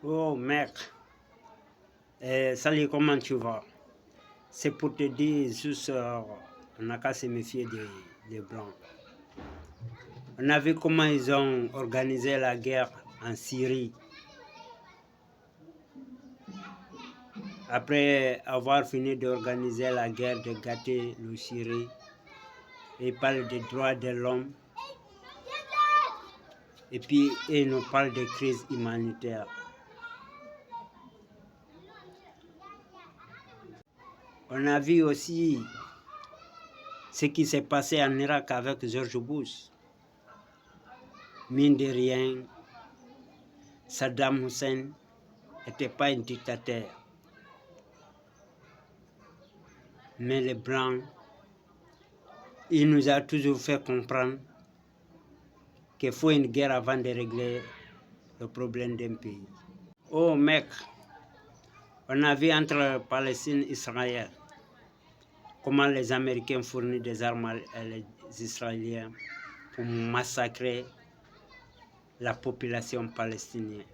Oh mec, salut, comment tu vas? C'est pour te dire juste, on n'a qu'à se méfier des Blancs. On a vu comment ils ont organisé la guerre en Syrie. Après avoir fini d'organiser la guerre, de gâter le Syrie, ils parlent des droits de l'homme. Et puis, ils nous parlent de crise humanitaire. On a vu aussi ce qui s'est passé en Irak avec George Bush. Mine de rien, Saddam Hussein n'était pas un dictateur. Mais les Blancs, il nous a toujours fait comprendre qu'il faut une guerre avant de régler le problème d'un pays. Oh mec, on a vu entre Palestine et Israël comment les Américains fournissent des armes à les Israéliens pour massacrer la population palestinienne.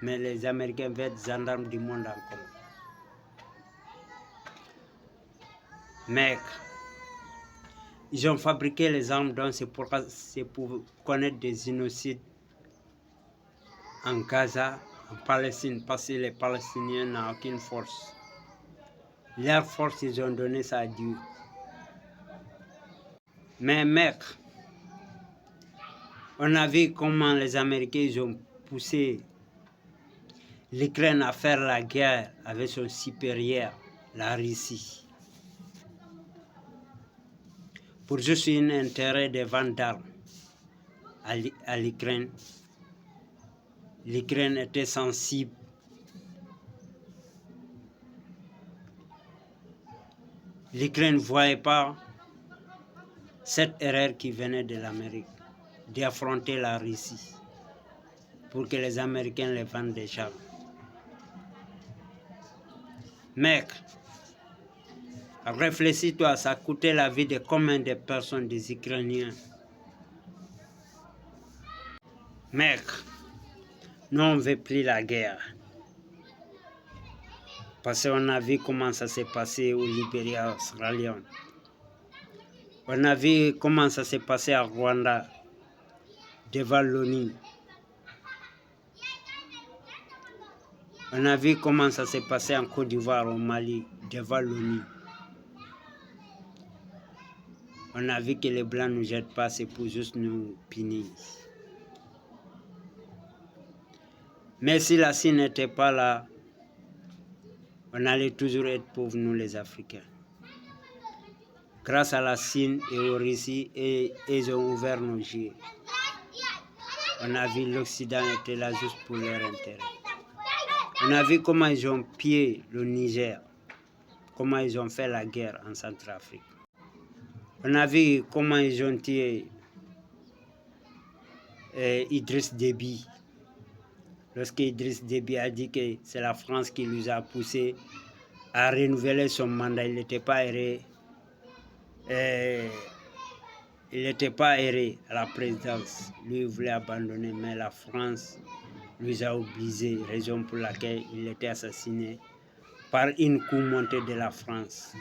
Mais les Américains veulent être gendarmes du monde encore. Mec, ils ont fabriqué les armes, donc c'est pour connaître des génocides en Gaza, en Palestine, parce que les Palestiniens n'ont aucune force. Leur force, ils ont donné ça à Dieu. Mais mec, on a vu comment les Américains ils ont poussé l'Ukraine à faire la guerre avec son supérieur, la Russie. Pour juste un intérêt de vente d'armes à l'Ukraine. L'Ukraine était sensible. L'Ukraine ne voyait pas cette erreur qui venait de l'Amérique, d'affronter la Russie pour que les Américains les vendent des armes. Mec, réfléchis-toi, ça a coûté la vie de combien de personnes, des Ukrainiens? Mec, nous on ne veut plus la guerre. Parce qu'on a vu comment ça s'est passé au Libéria australien. On a vu comment ça s'est passé à Rwanda, devant l'ONU. On a vu comment ça s'est passé en Côte d'Ivoire, au Mali, devant l'ONU. On a vu que les Blancs ne nous jettent pas, c'est pour juste nous punir. Mais si la Chine n'était pas là, on allait toujours être pauvres, nous les Africains. Grâce à la Chine et aux Russes, ils ont ouvert nos yeux. On a vu l'Occident était là juste pour leur intérêt. On a vu comment ils ont pillé le Niger, comment ils ont fait la guerre en Centrafrique. On a vu comment ils ont tué Idriss Déby. Lorsque Idriss Déby a dit que c'est la France qui lui a poussé à renouveler son mandat, il n'était pas erré. Il n'était pas erré à la présidence. Lui, il voulait abandonner, mais la France lui a obligé, raison pour laquelle il était assassiné par une coup montée de la France.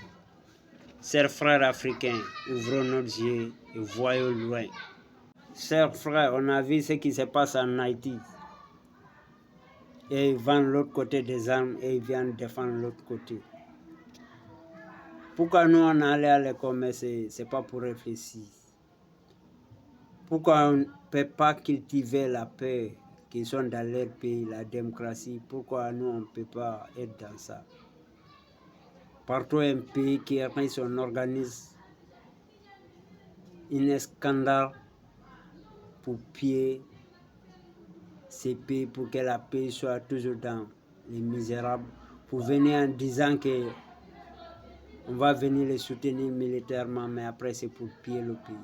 Chers frères africains, ouvrons nos yeux et voyons loin. Chers frères, on a vu ce qui se passe en Haïti. Et ils vendent l'autre côté des armes et ils viennent défendre l'autre côté. Pourquoi nous on allait à l'école, mais ce n'est pas pour réfléchir. Pourquoi on ne peut pas cultiver la paix qui sont dans leur pays, la démocratie? Pourquoi nous on ne peut pas être dans ça? Partout un pays qui organise, on organise un scandale pour piller ces pays, pour que la paix soit toujours dans les misérables, pour venir en disant que on va venir les soutenir militairement, mais après c'est pour piller le pays.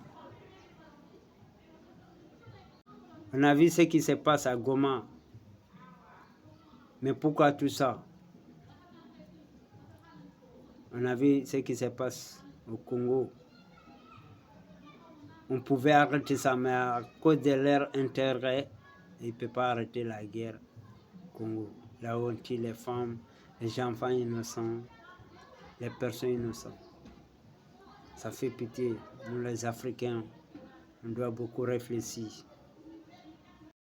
On a vu ce qui se passe à Goma. Mais pourquoi tout ça? On a vu ce qui se passe au Congo. On pouvait arrêter ça, mais à cause de leur intérêt Il ne peut pas arrêter la guerre au Congo. Là où on tue les femmes, les enfants innocents, les personnes innocentes. Ça fait pitié. Nous les Africains, on doit beaucoup réfléchir.